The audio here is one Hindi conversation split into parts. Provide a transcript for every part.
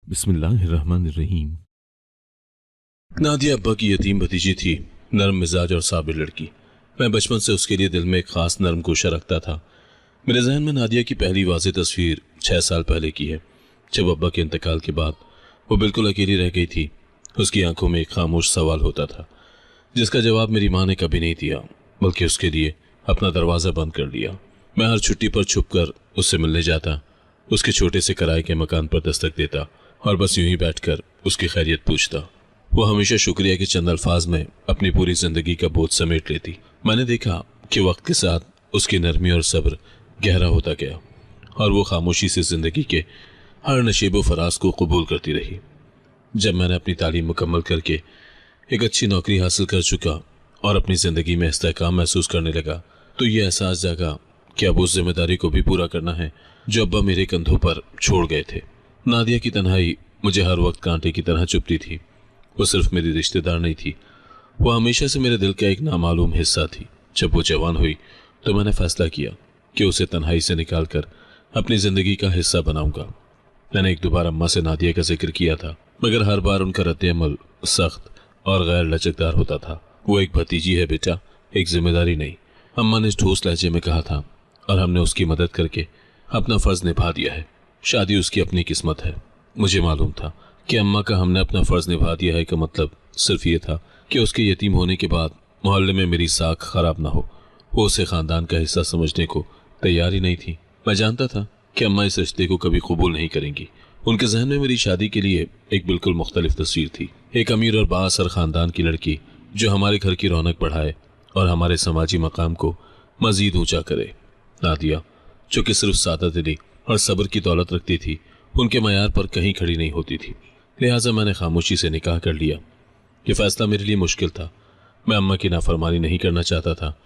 बिस्मिल्लाहिर्रहमानिर्रहीम। नादिया अब्बा की यतीम भतीजी थी, नरम मिजाज और साबिर लड़की। मैं बचपन से उसके लिए दिल में एक खास नरम गोशा रखता था। मेरे जहन में नादिया की पहली वाज़ेह तस्वीर 6 साल पहले की है, जब अब्बा के इंतकाल के बाद वो बिल्कुल अकेली रह गई थी। उसकी आंखों में एक खामोश सवाल होता था, जिसका जवाब मेरी माँ ने कभी नहीं दिया, बल्कि उसके लिए अपना दरवाज़ा बंद कर लिया। मैं हर छुट्टी पर छुपकर उससे मिलने जाता, उसके छोटे से किराए के मकान पर दस्तक देता और बस यूं ही बैठकर उसकी खैरियत पूछता। वो हमेशा शुक्रिया के चंद अल्फाज में अपनी पूरी जिंदगी का बोझ समेट लेती। मैंने देखा कि वक्त के साथ उसकी नरमी और सब्र गहरा होता गया और वो खामोशी से जिंदगी के हर नशीब फराज को कबूल करती रही। जब मैंने अपनी तालीम मुकम्मल करके एक अच्छी नौकरी हासिल कर चुका और अपनी जिंदगी में इस्तेहकाम महसूस करने लगा, तो ये एहसास जागा कि अब उस जिम्मेदारी को भी पूरा करना है जो अब्बा मेरे कंधों पर छोड़ गए थे। नादिया की तन्हाई मुझे हर वक्त कांटे की तरह चुभती थी। वो सिर्फ मेरी रिश्तेदार नहीं थी, वो हमेशा से मेरे दिल का एक नामालूम हिस्सा थी। जब वो जवान हुई तो मैंने फैसला किया कि उसे तन्हाई से निकालकर अपनी जिंदगी का हिस्सा बनाऊंगा। मैंने एक दो बार अम्मा से नादिया का जिक्र किया था, मगर हर बार उनका रद्द-ए-अमल सख्त और गैर लचकदार होता था। वो एक भतीजी है बेटा, एक जिम्मेदारी नहीं, अम्मा ने ठोस लहजे में कहा था, और हमने उसकी मदद करके अपना फर्ज निभा दिया है। शादी उसकी अपनी किस्मत है। मुझे मालूम था कि अम्मा का हमने अपना फर्ज निभा दिया है का मतलब सिर्फ ये था कि उसके यतीम होने के बाद मोहल्ले में मेरी साख खराब ना हो। वो उसे खानदान का हिस्सा समझने को तैयार ही नहीं थी। मैं जानता था कि अम्मा इस रिश्ते को कभी कबूल नहीं करेंगी। उनके जहन में मेरी शादी के लिए एक बिल्कुल मुख्तलिफ तस्वीर थी, एक अमीर और बाअसर खानदान की लड़की जो हमारे घर की रौनक बढ़ाए और हमारे समाजी मकाम को मजीद ऊंचा करे। नादिया, जो कि सिर्फ सादा दिली और सब्र की दौलत रखती थी, उनके मयार पर कहीं खड़ी नहीं होती थी। लिहाजा मैंने खामोशी से निकाह कर लिया। यह फैसला मेरे लिए मुश्किल था। मैं अम्मा की नाफरमानी नहीं करना चाहता था,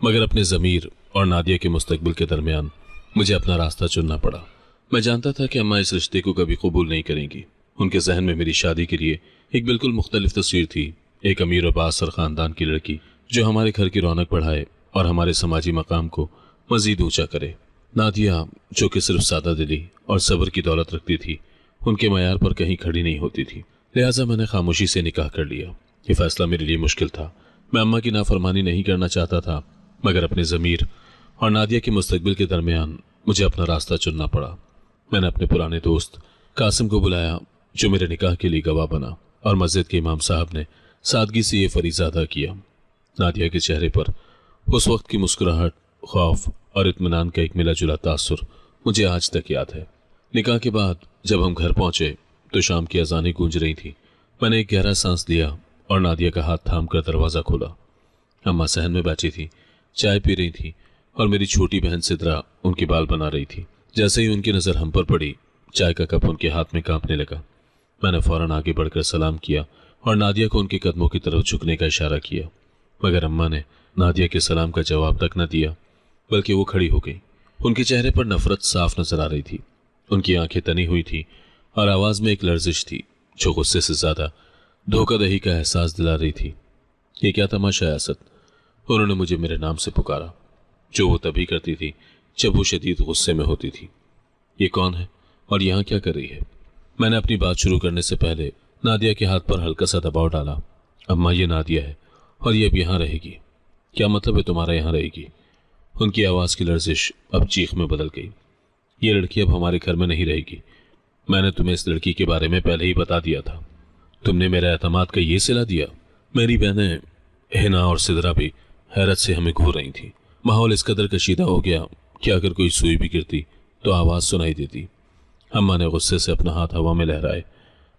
मगर अपने ज़मीर और नादिया के मुस्तकबिल के दरमियान मुझे अपना रास्ता चुनना पड़ा। मैं जानता था कि अम्मा इस रिश्ते को कभी कबूल नहीं करेंगी। उनके जहन में मेरी शादी के लिए एक बिल्कुल मुख्तलिफ तस्वीर थी, एक अमीर और बाअसर खानदान की लड़की जो हमारे घर की रौनक बढ़ाए और हमारे समाजी मकाम को मजीद ऊंचा करे। नादिया, जो कि सिर्फ सादा दिली और सब्र की दौलत रखती थी, उनके मयार पर कहीं खड़ी नहीं होती थी। लिहाजा मैंने खामोशी से निकाह कर लिया। ये फैसला मेरे लिए मुश्किल था। मैं अम्मा की नाफरमानी नहीं करना चाहता था, मगर अपने ज़मीर और नादिया के मुस्तकबिल के दरमियान मुझे अपना रास्ता चुनना पड़ा। मैंने अपने पुराने दोस्त कासिम को बुलाया, जो मेरे निकाह के लिए गवाह बना, और मस्जिद के इमाम साहब ने सादगी से ये फरीज़ा अदा किया। नादिया के चेहरे पर उस वक्त की मुस्कुराहट, खौफ और इत्मीनान का एक मिला जुला तासुर मुझे आज तक याद है। निकाह के बाद जब हम घर पहुंचे तो शाम की अज़ानें गूंज रही थी। मैंने एक गहरा सांस लिया और नादिया का हाथ थाम कर दरवाज़ा खोला। अम्मा सहन में बैठी थी, चाय पी रही थी, और मेरी छोटी बहन सिद्रा उनके बाल बना रही थी। जैसे ही उनकी नज़र हम पर पड़ी, चाय का कप उनके हाथ में कांपने लगा। मैंने फौरन आगे बढ़कर सलाम किया और नादिया को उनके कदमों की तरफ झुकने का इशारा किया, मगर अम्मा ने नादिया के सलाम का जवाब तक न दिया, बल्कि वो खड़ी हो गई। उनके चेहरे पर नफरत साफ नजर आ रही थी। उनकी आंखें तनी हुई थी और आवाज में एक लर्जिश थी जो गुस्से से ज्यादा धोखाधड़ी का एहसास दिला रही थी। ये क्या तमाशा है असद? उन्होंने मुझे मेरे नाम से पुकारा, जो वो तभी करती थी जब वो शदीद गुस्से में होती थी। ये कौन है और यहाँ क्या कर रही है? मैंने अपनी बात शुरू करने से पहले नादिया के हाथ पर हल्का सा दबाव डाला। अम्मा, ये नादिया है और ये अब यहाँ रहेगी। क्या मतलब है तुम्हारा यहाँ रहेगी? उनकी आवाज़ की लर्जिश अब चीख में बदल गई। ये लड़की अब हमारे घर में नहीं रहेगी। मैंने तुम्हें इस लड़की के बारे में पहले ही बता दिया था। तुमने मेरा एतमाद का ये सिला दिया। मेरी बहनें हिना और सिदरा भी हैरत से हमें घूर रही थी। माहौल इस कदर कशीदा हो गया कि अगर कोई सुई भी गिरती तो आवाज़ सुनाई देती। अम्मा ने गुस्से से अपना हाथ हवा में लहराए।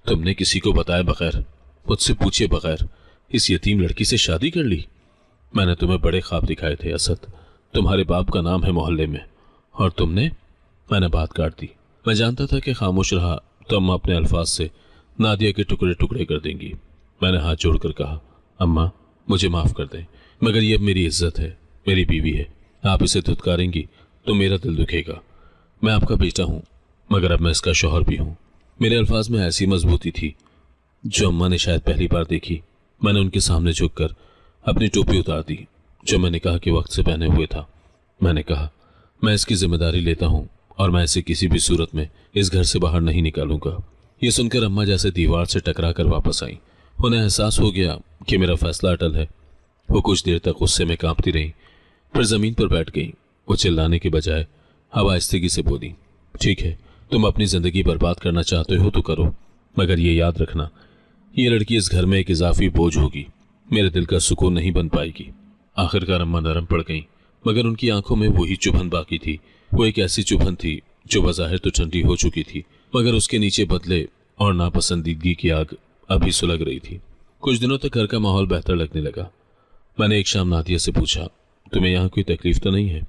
तुमने किसी को बताए बगैर, मुझसे पूछे बगैर इस यतीम लड़की से शादी कर ली? मैंने तुम्हें बड़े ख्वाब दिखाए थे असद। तुम्हारे बाप का नाम है मोहल्ले में, और तुमने? मैंने बात काट दी। मैं जानता था कि खामोश रहा तो अम्मा अपने अल्फाज से नादिया के टुकड़े टुकड़े कर देंगी। मैंने हाथ जोड़कर कहा, अम्मा, मुझे माफ़ कर दें, मगर ये अब मेरी इज्जत है, मेरी बीवी है। आप इसे धुतकारेंगी तो मेरा दिल दुखेगा। मैं आपका बेटा हूँ, मगर अब मैं इसका शौहर भी हूँ। मेरे अल्फाज में ऐसी मजबूती थी जो अम्मा ने शायद पहली बार देखी। मैंने उनके सामने झुककर अपनी टोपी उतार दी जो मैं निकाह के वक्त से पहने हुए था। मैंने कहा, मैं इसकी जिम्मेदारी लेता हूँ और मैं इसे किसी भी सूरत में इस घर से बाहर नहीं निकालूंगा। ये सुनकर अम्मा जैसे दीवार से टकरा कर वापस आई। उन्हें एहसास हो गया कि मेरा फैसला अटल है। वो कुछ देर तक गुस्से में कांपती रही, फिर जमीन पर बैठ गई। वो चिल्लाने के बजाय हवाइस्तगी से बोली, ठीक है, तुम अपनी जिंदगी बर्बाद करना चाहते हो तो करो, मगर ये याद रखना, ये लड़की इस घर में एक इजाफी बोझ होगी, मेरे दिल का सुकून नहीं बन पाएगी। आखिरकार अम्मा नरम पड़ गई, मगर उनकी आंखों में वही चुभन बाकी थी। वो एक ऐसी चुभन थी जो बज़ाहिर तो ठंडी हो चुकी थी, मगर उसके नीचे बदले और नापसंदीदगी की आग अभी सुलग रही थी। कुछ दिनों तक घर का माहौल बेहतर लगने लगा। मैंने एक शाम नादिया से पूछा, तुम्हें यहाँ कोई तकलीफ तो नहीं है?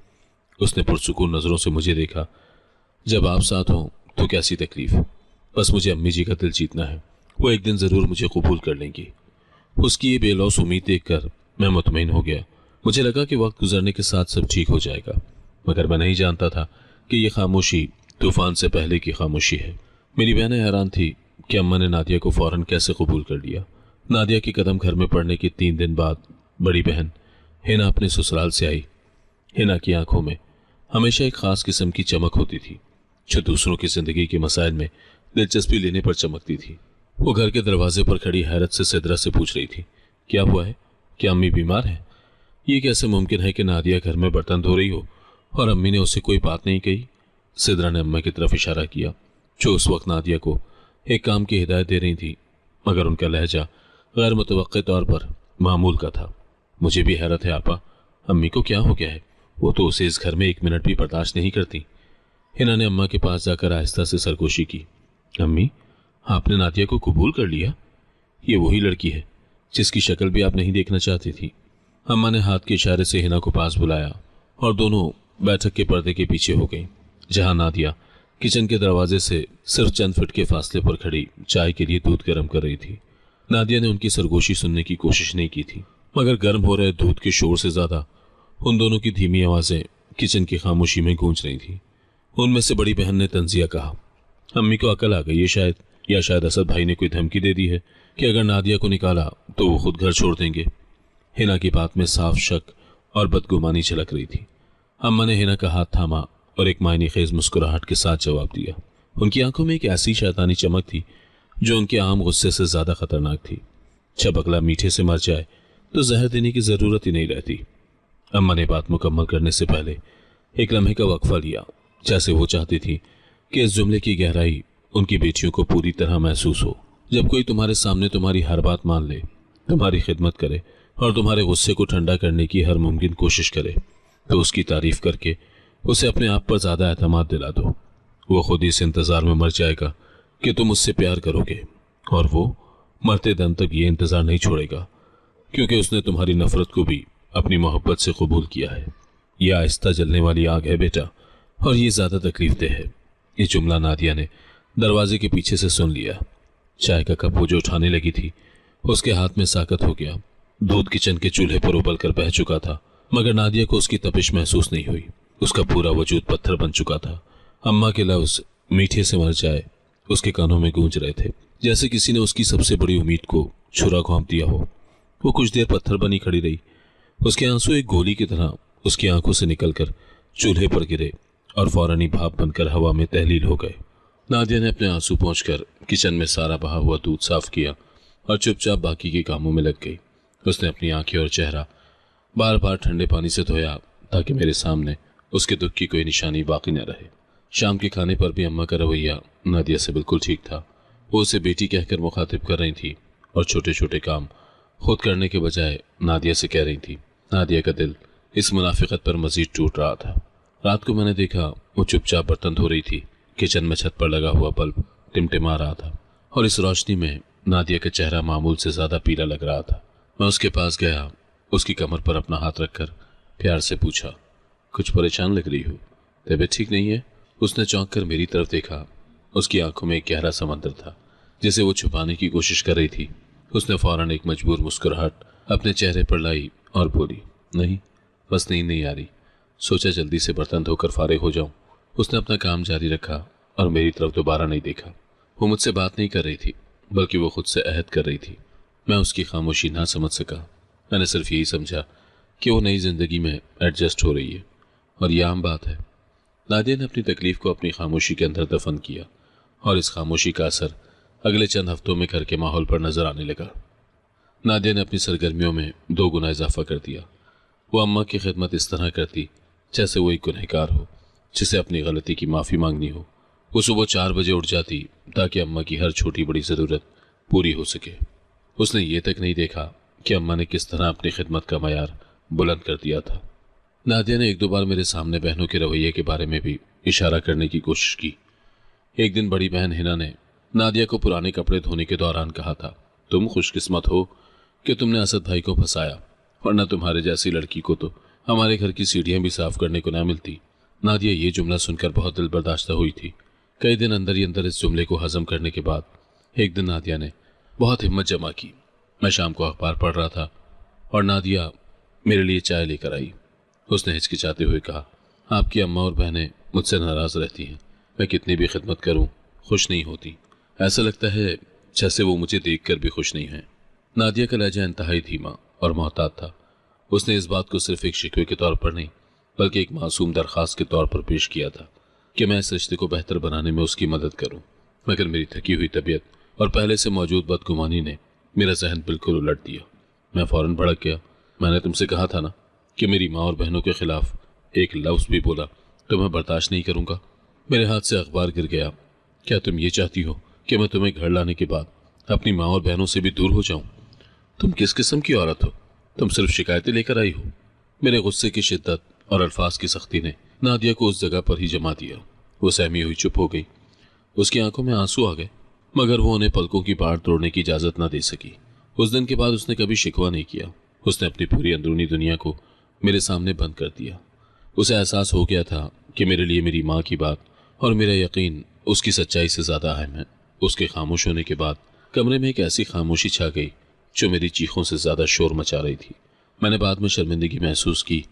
उसने पुरसुकून नजरों से मुझे देखा। जब आप साथ हो तो कैसी तकलीफ, बस मुझे अम्मी जी का दिल जीतना है, वो एक दिन जरूर मुझे कबूल कर लेंगी। उसकी ये बेलौस उम्मीद देखकर मैं मुतमईन हो गया। मुझे लगा कि वक्त गुजरने के साथ सब ठीक हो जाएगा, मगर मैं नहीं जानता था कि ये खामोशी तूफान से पहले की खामोशी है। मेरी बहनें हैरान थी कि अम्मा ने नादिया को फौरन कैसे कबूल कर लिया। नादिया के कदम घर में पड़ने के 3 दिन बाद बड़ी बहन हिना अपने ससुराल से आई। हिना की आंखों में हमेशा एक खास किस्म की चमक होती थी, जो दूसरों की जिंदगी के मसाइल में दिलचस्पी लेने पर चमकती थी। वो घर के दरवाजे पर खड़ी हैरत से सिद्रा से पूछ रही थी, क्या हुआ है, क्या अम्मी बीमार है? ये कैसे मुमकिन है कि नादिया घर में बर्तन धो रही हो और अम्मी ने उससे कोई बात नहीं कही? सिद्रा ने अम्मा की तरफ इशारा किया, जो उस वक्त नादिया को एक काम की हिदायत दे रही थी, मगर उनका लहजा गैर मुतवक्के तौर पर मामूल का था। मुझे भी हैरत है आपा, अम्मी को क्या हो गया है? वो तो उसे इस घर में 1 मिनट भी बर्दाश्त नहीं करती। हिना ने अम्मा के पास जाकर आहिस्ता से सरगोशी की, अम्मी, आपने नादिया को कबूल कर लिया? ये वही लड़की है जिसकी शक्ल भी आप नहीं देखना चाहती थी। अम्मा ने हाथ के इशारे से हिना को पास बुलाया और दोनों बैठक के पर्दे के पीछे हो गईं, जहां नादिया किचन के दरवाजे से सिर्फ चंद फुट के फासले पर खड़ी चाय के लिए दूध गर्म कर रही थी। नादिया ने उनकी सरगोशी सुनने की कोशिश नहीं की थी, मगर गर्म हो रहे दूध के शोर से ज्यादा उन दोनों की धीमी आवाजें किचन की खामोशी में गूंज रही थी। उनमें से बड़ी बहन ने तंजिया कहा, अम्मी को अकल आ गई है शायद, या शायद असद भाई ने कोई धमकी दे दी है कि अगर नादिया को निकाला तो वो खुद घर छोड़ देंगे। हिना की बात में साफ शक और बदगुमानी झलक रही थी। अम्मा ने हिना का हाथ थामा और एक मायने खेज मुस्कुराहट के साथ जवाब दिया। उनकी आंखों में एक ऐसी शैतानी चमक थी जो उनके आम गुस्से से ज्यादा खतरनाक थी। जब अगला मीठे से मर जाए तो जहर देने की जरूरत ही नहीं रहती। अम्मा ने बात मुकम्मल करने से पहले एक लम्हे का वक्फा लिया, जैसे वो चाहती थी कि इस जुमले की गहराई उनकी बेटियों को पूरी तरह महसूस हो। जब कोई तुम्हारे सामने तुम्हारी हर बात मान ले, तुम्हारी खिदमत करे और तुम्हारे गुस्से को ठंडा करने की हर मुमकिन कोशिश करे, तो उसकी तारीफ करके उसे अपने आप पर ज्यादा एतमाद दिला दो। वो खुद ही इस इंतजार में मर जाएगा कि तुम उससे प्यार करोगे, और वो मरते दम तक ये इंतजार नहीं छोड़ेगा, क्योंकि उसने तुम्हारी नफरत को भी अपनी मोहब्बत से कबूल किया है। यह आहिस्ता जलने वाली आग है बेटा, और ये ज्यादा तकलीफदेह है। ये जुमला नादिया ने दरवाजे के पीछे से सुन लिया। चाय का कप वो जो उठाने लगी थी, उसके हाथ में साकत हो गया। दूध किचन के चूल्हे पर उबल कर बह चुका था, मगर नादिया को उसकी तपिश महसूस नहीं हुई। उसका पूरा वजूद पत्थर बन चुका था। अम्मा के लफ्ज मीठे से मर जाए उसके कानों में गूंज रहे थे, जैसे किसी ने उसकी सबसे बड़ी उम्मीद को छुरा घोंप दिया हो। वो कुछ देर पत्थर बनी खड़ी रही। उसके आंसू एक गोली की तरह उसकी आंखों से निकलकर चूल्हे पर गिरे और फौरन ही भाप बनकर हवा में तहलील हो गए। नादिया ने अपने आंसू पहुंचकर किचन में सारा बहा हुआ दूध साफ किया और चुपचाप बाकी के कामों में लग गई। उसने अपनी आंखें और चेहरा बार बार ठंडे पानी से धोया ताकि मेरे सामने उसके दुख की कोई निशानी बाकी न रहे। शाम के खाने पर भी अम्मा का रवैया नादिया से बिल्कुल ठीक था। वो उसे बेटी कहकर मुखातिब कर रही थी और छोटे छोटे काम खुद करने के बजाय नादिया से कह रही थी। नादिया का दिल इस मुनाफिकत पर मजीद टूट रहा था। रात को मैंने देखा वो चुपचाप बर्तन धो रही थी। किचन में छत पर लगा हुआ बल्ब टिमटिमा रहा था और इस रोशनी में नादिया का चेहरा मामूल से ज्यादा पीला लग रहा था। मैं उसके पास गया, उसकी कमर पर अपना हाथ रखकर प्यार से पूछा, कुछ परेशान लग रही हो? तबीयत ठीक नहीं है? उसने चौंक कर मेरी तरफ देखा। उसकी आंखों में एक गहरा समंदर था जिसे वो छुपाने की कोशिश कर रही थी। उसने फौरन एक मजबूर मुस्कुराहट अपने चेहरे पर लाई और बोली, नहीं, बस नींद नहीं आ रही, सोचा जल्दी से बर्तन धोकर फारिग हो जाऊं। उसने अपना काम जारी रखा और मेरी तरफ दोबारा नहीं देखा। वो मुझसे बात नहीं कर रही थी, बल्कि वो खुद से अहद कर रही थी। मैं उसकी खामोशी ना समझ सका। मैंने सिर्फ यही समझा कि वो नई जिंदगी में एडजस्ट हो रही है, और यह आम बात है। नादिया ने अपनी तकलीफ को अपनी खामोशी के अंदर दफन किया और इस खामोशी का असर अगले चंद हफ्तों में घर के माहौल पर नजर आने लगा। नादिया ने अपनी सरगर्मियों में 2 गुना इजाफा कर दिया। वो अम्मा की खिदमत इस तरह करती जैसे वो एक गुनहगार हो जिसे अपनी गलती की माफ़ी मांगनी हो। वो सुबह 4 बजे उठ जाती ताकि अम्मा की हर छोटी बड़ी ज़रूरत पूरी हो सके। उसने ये तक नहीं देखा कि अम्मा ने किस तरह अपनी खिदमत का मयार बुलंद कर दिया था। नादिया ने 1-2 बार मेरे सामने बहनों के रवैये के बारे में भी इशारा करने की कोशिश की। एक दिन बड़ी बहन हिना ने नादिया को पुराने कपड़े धोने के दौरान कहा था, तुम खुशकिस्मत हो कि तुमने असद भाई को फंसाया, वरना तुम्हारे जैसी लड़की को तो हमारे घर की सीढ़ियां भी साफ करने को ना मिलती। नादिया ये जुमला सुनकर बहुत दिल बर्दाश्त हुई थी। कई दिन अंदर ही अंदर इस जुमले को हजम करने के बाद एक दिन नादिया ने बहुत हिम्मत जमा की। मैं शाम को अखबार पढ़ रहा था और नादिया मेरे लिए चाय लेकर आई। उसने हिचकिचाते हुए कहा, आपकी अम्मा और बहनें मुझसे नाराज़ रहती हैं। मैं कितनी भी खिदमत करूं खुश नहीं होती। ऐसा लगता है जैसे वो मुझे देखकर भी खुश नहीं हैं। नादिया का लहजा इंतहाई धीमा और मोहतात था। उसने इस बात को सिर्फ एक शिकवे के तौर पर नहीं बल्कि एक मासूम दरख्वास्त के तौर पर पेश किया था कि मैं इस रिश्ते को बेहतर बनाने में उसकी मदद करूं। मगर मेरी थकी हुई तबीयत और पहले से मौजूद बदगुमानी ने मेरा जहन बिल्कुल उलट दिया। मैं फौरन भड़क गया। मैंने तुमसे कहा था ना कि मेरी माँ और बहनों के खिलाफ एक लफ्ज़ भी बोला तो मैं बर्दाश्त नहीं करूँगा। मेरे हाथ से अखबार गिर गया। क्या तुम ये चाहती हो कि मैं तुम्हें घर लाने के बाद अपनी माँ और बहनों से भी दूर हो जाऊं? तुम किस किस्म की औरत हो? तुम सिर्फ शिकायतें लेकर आई हो। मेरे गुस्से की शिद्दत और अल्फाज की सख्ती ने नादिया को उस जगह पर ही जमा दिया। वो सहमी हुई चुप हो गई। उसकी आंखों में आंसू आ गए, मगर वो उन्हें पलकों की बाढ़ तोड़ने की इजाजत न दे सकी। उस दिन के बाद उसने कभी शिकवा नहीं किया। उसने अपनी पूरी अंदरूनी दुनिया को मेरे सामने बंद कर दिया। उसे एहसास हो गया था कि मेरे लिए मेरी माँ की बात और मेरा यकीन उसकी सच्चाई से ज्यादा अहम है। उसके खामोश होने के बाद कमरे में एक ऐसी खामोशी छा गई जो मेरी चीखों से ज्यादा शोर मचा रही थी। मैंने बाद में शर्मिंदगी महसूस की,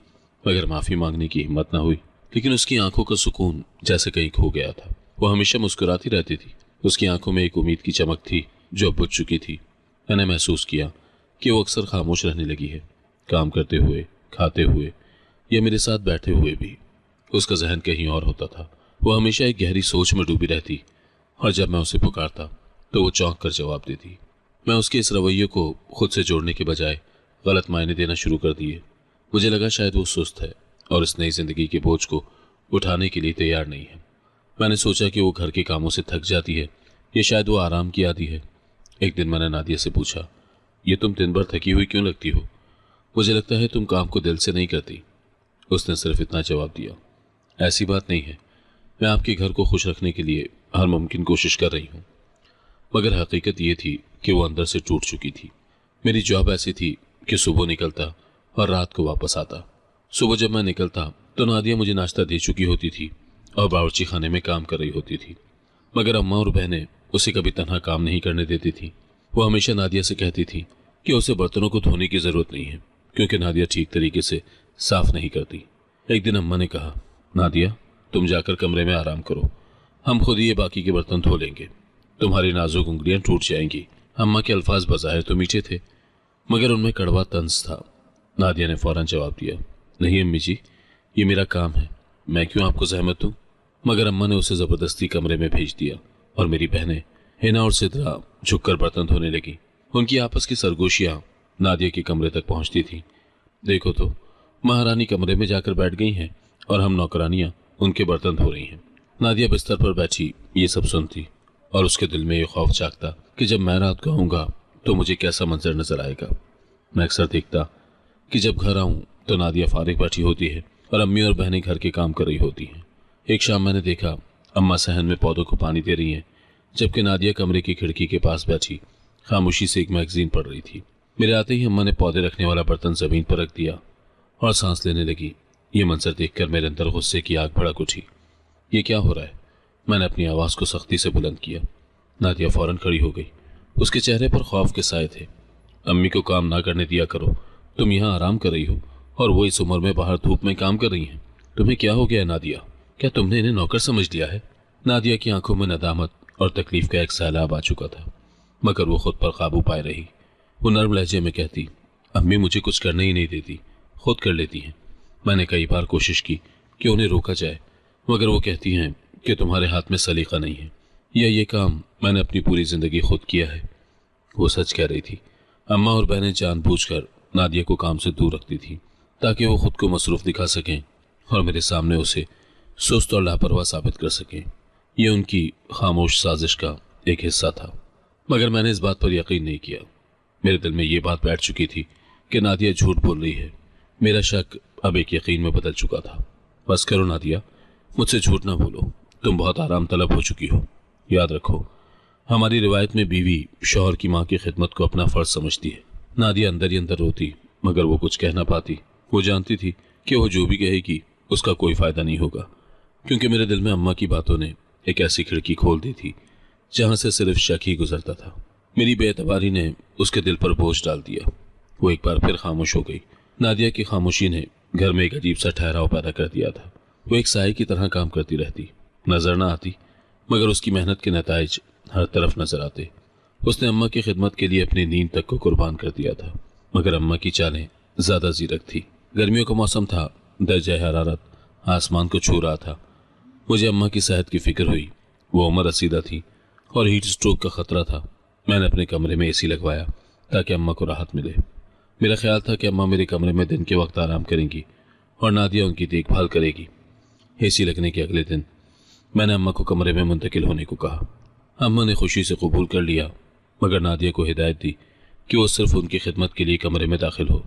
मगर माफी मांगने की हिम्मत न हुई। लेकिन उसकी आंखों का सुकून जैसे कहीं खो गया था। वो हमेशा मुस्कुराती रहती थी। उसकी आंखों में एक उम्मीद की चमक थी जो बुझ चुकी थी। मैंने महसूस किया कि वो अक्सर खामोश रहने लगी है, काम करते हुए, खाते हुए या मेरे साथ बैठे हुए भी। उसका जहन कहीं और होता था। वो हमेशा एक गहरी सोच में डूबी रहती और जब मैं उसे पुकारता तो वो चौंक कर जवाब देती। मैं उसके इस रवैये को खुद से जोड़ने के बजाय गलत मायने देना शुरू कर दिए। मुझे लगा शायद वो सुस्त है और इस नई जिंदगी के बोझ को उठाने के लिए तैयार नहीं है। मैंने सोचा कि वो घर के कामों से थक जाती है या शायद वो आराम की आदी है। एक दिन मैंने नादिया से पूछा, ये तुम दिन भर थकी हुई क्यों लगती हो? मुझे लगता है तुम काम को दिल से नहीं करती। उसने सिर्फ इतना जवाब दिया, ऐसी बात नहीं है, मैं आपके घर को खुश रखने के लिए हर मुमकिन कोशिश कर रही हूँ। मगर हकीकत ये थी कि वो अंदर से टूट चुकी थी। मेरी जॉब ऐसी थी कि सुबह निकलता और रात को वापस आता। सुबह जब मैं निकलता तो नादिया मुझे नाश्ता दे चुकी होती थी और बावर्ची खाने में काम कर रही होती थी। मगर अम्मा और बहनें उसे कभी तन्हा काम नहीं करने देती थी। वो हमेशा नादिया से कहती थी कि उसे बर्तनों को धोने की ज़रूरत नहीं है क्योंकि नादिया ठीक तरीके से साफ नहीं करती। एक दिन अम्मा ने कहा, नादिया तुम जाकर कमरे में आराम करो, हम खुद ही ये बाकी के बर्तन धो लेंगे, तुम्हारी नाजुक उंगलियां टूट जाएंगी। अम्मा के अल्फाज बज़ाहिर तो मीठे थे मगर उनमें कड़वा तंज था। नादिया ने फौरन जवाब दिया, नहीं अम्मी जी, ये मेरा काम है, मैं क्यों आपको जहमत दूं? मगर अम्मा ने उसे ज़बरदस्ती कमरे में भेज दिया और मेरी बहनें हिना और सिद्रा झुककर बर्तन धोने लगी। उनकी आपस की सरगोशियां नादिया के कमरे तक पहुंचती थी। देखो तो महारानी कमरे में जाकर बैठ गई हैं और हम नौकरानियां उनके बर्तन धो रही हैं। नादिया बिस्तर पर बैठी ये सब सुनती और उसके दिल में ये खौफ जागता कि जब मैं रात को आऊँगा तो मुझे कैसा मंजर नजर आएगा। मैं अक्सर देखता कि जब घर आऊँ तो नादिया फारिग बैठी होती है और अम्मी और बहनें घर के काम कर रही होती हैं। एक शाम मैंने देखा अम्मा सहन में पौधों को पानी दे रही हैं जबकि नादिया कमरे की खिड़की के पास बैठी खामोशी से एक मैगजीन पढ़ रही थी। मेरे आते ही अम्मा ने पौधे रखने वाला बर्तन जमीन पर रख दिया और सांस लेने लगी। ये मंजर देखकर मेरे अंदर गुस्से की आग भड़क उठी। ये क्या हो रहा है? मैंने अपनी आवाज़ को सख्ती से बुलंद किया। नादिया फौरन खड़ी हो गई। उसके चेहरे पर खौफ के साए थे। अम्मी को काम ना करने दिया करो, तुम यहाँ आराम कर रही हो और वो इस उम्र में बाहर धूप में काम कर रही हैं। तुम्हें क्या हो गया है नादिया? क्या तुमने इन्हें नौकर समझ लिया है? नादिया की आंखों में नदामत और तकलीफ का एक सैलाब आ चुका था मगर वो खुद पर काबू पाए रही। वो नर्म लहजे में कहती, अम्मी मुझे कुछ करने ही नहीं देती, खुद कर लेती हैं। मैंने कई बार कोशिश की कि उन्हें रोका जाए मगर वो कहती हैं कि तुम्हारे हाथ में सलीका नहीं है, या ये काम मैंने अपनी पूरी जिंदगी खुद किया है। वो सच कह रही थी। अम्मा और बहनें जानबूझकर नादिया को काम से दूर रखती थी ताकि वो खुद को मसरूफ दिखा सकें और मेरे सामने उसे सुस्त और लापरवाह साबित कर सकें। ये उनकी खामोश साजिश का एक हिस्सा था, मगर मैंने इस बात पर यकीन नहीं किया। मेरे दिल में ये बात बैठ चुकी थी कि नादिया झूठ बोल रही है। मेरा शक अब एक यकीन में बदल चुका था। बस करो नादिया, मुझसे झूठ ना बोलो। तुम बहुत आराम तलब हो चुकी हो। याद रखो, हमारी रिवायत में बीवी शौहर की माँ की खिदमत को अपना फर्ज समझती है। नादिया अंदर ही अंदर रोती, मगर वो कुछ कह ना पाती। वो जानती थी कि वो जो भी कहेगी उसका कोई फायदा नहीं होगा, क्योंकि मेरे दिल में अम्मा की बातों ने एक ऐसी खिड़की खोल दी थी जहां से सिर्फ शक ही गुजरता था। मेरी बेएतबारी ने उसके दिल पर बोझ डाल दिया। वो एक बार फिर खामोश हो गई। नादिया की खामोशी ने घर में एक अजीब सा ठहराव पैदा कर दिया था। वो एक साए की तरह काम करती रहती, नजर ना आती, मगर उसकी मेहनत के नताइज हर तरफ नजर आते। उसने अम्मा की खिदमत के लिए अपनी नींद तक को कुर्बान कर दिया था, मगर अम्मा की चालें ज्यादा जीरक थी। गर्मियों का मौसम था, दर्जा हरारत आसमान को छू रहा था। मुझे अम्मा की सेहत की फिक्र हुई। वो उम्र रसीदा थी और हीट स्ट्रोक का खतरा था। मैंने अपने कमरे में एसी लगवाया ताकि अम्मा को राहत मिले। मेरा ख्याल था कि अम्मा मेरे कमरे में दिन के वक्त आराम करेंगी और नादिया उनकी देखभाल करेगी। एसी लगने के अगले दिन मैंने अम्मा को कमरे में मुंतकिल होने को कहा। अम्मा ने खुशी से कबूल कर लिया, मगर नादिया को हिदायत दी कि वो सिर्फ उनकी खिदमत के लिए कमरे में दाखिल हो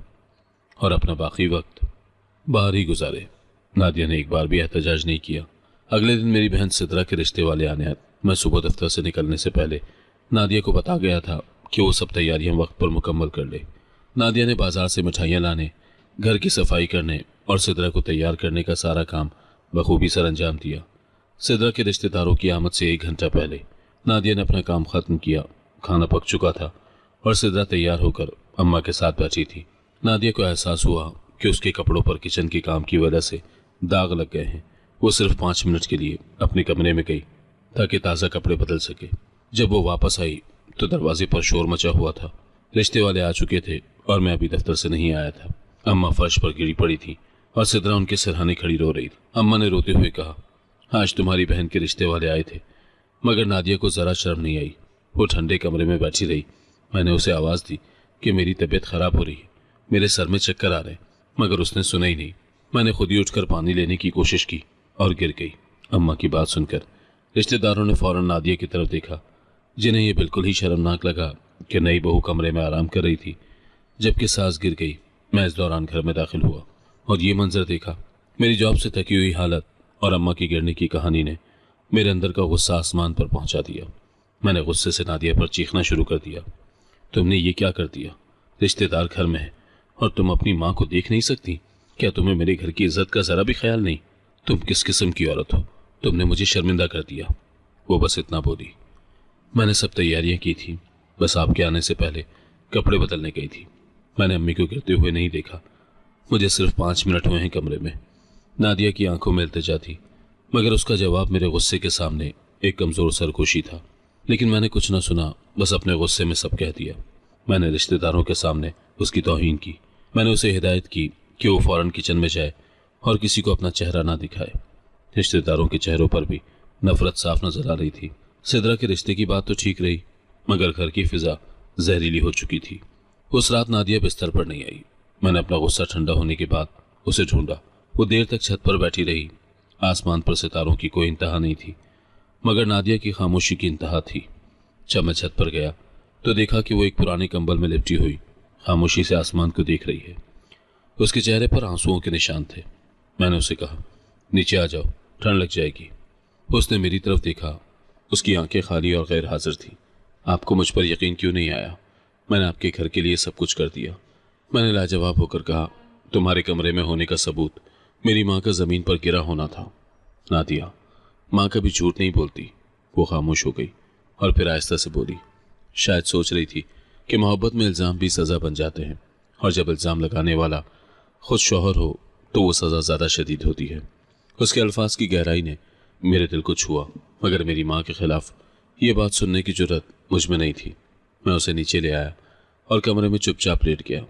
और अपना बाकी वक्त बाहर ही गुजारे। नादिया ने एक बार भी एहतजाज नहीं किया। अगले दिन मेरी बहन सिद्रा के रिश्ते वाले आने आए। मैं सुबह दफ्तर से निकलने से पहले नादिया को बता गया था कि वो सब तैयारियां वक्त पर मुकम्मल कर ले। नादिया ने बाजार से मिठाइयाँ लाने, घर की सफाई करने और सिद्रा को तैयार करने का सारा काम बखूबी सर अंजाम दिया। सिद्रा के रिश्तेदारों की आमद से 1 घंटा पहले नादिया ने अपना काम खत्म किया। खाना पक चुका था और सिद्रा तैयार होकर अम्मा के साथ बैठी थी। नादिया को एहसास हुआ कि उसके कपड़ों पर किचन के काम की वजह से दाग लग गए हैं। वो सिर्फ 5 मिनट के लिए अपने कमरे में गई ताकि ताज़ा कपड़े बदल सके। जब वो वापस आई तो दरवाजे पर शोर मचा हुआ था। रिश्ते वाले आ चुके थे और मैं अभी दफ्तर से नहीं आया था। अम्मा फर्श पर गिरी पड़ी थी और सिद्रा उनके सिरहाने खड़ी रो रही थी। अम्मा ने रोते हुए कहा, आज तुम्हारी बहन के रिश्ते वाले आए थे। मगर नादिया को जरा शर्म नहीं आई। वो ठंडे कमरे में बैठी रही। मैंने उसे आवाज़ दी कि मेरी तबीयत खराब हो रही है, मेरे सर में चक्कर आ रहे हैं, मगर उसने सुना ही नहीं। मैंने खुद ही उठकर पानी लेने की कोशिश की और गिर गई। अम्मा की बात सुनकर रिश्तेदारों ने फौरन नादिया की तरफ देखा, जिन्हें यह बिल्कुल ही शर्मनाक लगा कि नई बहू कमरे में आराम कर रही थी जबकि सास गिर गई। मैं इस दौरान घर में दाखिल हुआ और ये मंजर देखा। मेरी जॉब से थकी हुई हालत और अम्मा की गिरने की कहानी ने मेरे अंदर का गुस्सा आसमान पर पहुंचा दिया। मैंने गुस्से से नादिया पर चीखना शुरू कर दिया, तुमने ये क्या कर दिया? रिश्तेदार घर में है और तुम अपनी माँ को देख नहीं सकती? क्या तुम्हें मेरे घर की इज्जत का जरा भी ख्याल नहीं? तुम किस किस्म की औरत हो? तुमने मुझे शर्मिंदा कर दिया। वो बस इतना बोली। मैंने सब तैयारियां की थी, बस आपके आने से पहले कपड़े बदलने गई थी। मैंने अम्मी को गिरते हुए नहीं देखा। मुझे सिर्फ 5 मिनट हुए हैं कमरे में। नादिया की आंखों में इल्तिजा थी, मगर उसका जवाब मेरे गुस्से के सामने एक कमजोर सरगोशी था। लेकिन मैंने कुछ न सुना, बस अपने गुस्से में सब कह दिया। मैंने रिश्तेदारों के सामने उसकी तौहीन की। मैंने उसे हिदायत की कि वो फौरन किचन में जाए और किसी को अपना चेहरा ना दिखाए। रिश्तेदारों के चेहरों पर भी नफरत साफ नजर आ रही थी। सिद्रा के रिश्ते की बात तो ठीक रही, मगर घर की फिजा जहरीली हो चुकी थी। उस रात नादिया बिस्तर पर नहीं आई। मैंने अपना गुस्सा ठंडा होने के बाद उसे ढूंढा। वो देर तक छत पर बैठी रही। आसमान पर सितारों की कोई इंतहा नहीं थी, मगर नादिया की खामोशी की इंतहा थी। जब मैं छत पर गया तो देखा कि वो एक पुराने कंबल में लिपटी हुई खामोशी से आसमान को देख रही है। उसके चेहरे पर आंसुओं के निशान थे। मैंने उसे कहा, नीचे आ जाओ, ठंड लग जाएगी। उसने मेरी तरफ देखा। उसकी आंखें खाली और गैर हाजिर थी। आपको मुझ पर यकीन क्यों नहीं आया? मैंने आपके घर के लिए सब कुछ कर दिया। मैंने लाजवाब होकर कहा, तुम्हारे कमरे में होने का सबूत मेरी माँ का जमीन पर गिरा होना था। नादिया, माँ कभी झूठ नहीं बोलती। वो खामोश हो गई और फिर आहिस्ता से बोली, शायद सोच रही थी कि मोहब्बत में इल्ज़ाम भी सज़ा बन जाते हैं, और जब इल्ज़ाम लगाने वाला खुद शौहर हो तो वो सज़ा ज़्यादा शदीद होती है। उसके अल्फाज की गहराई ने मेरे दिल को छुआ, मगर मेरी माँ के खिलाफ ये बात सुनने की जुर्रत मुझ में नहीं थी। मैं उसे नीचे ले आया और कमरे में चुपचाप लेट गया।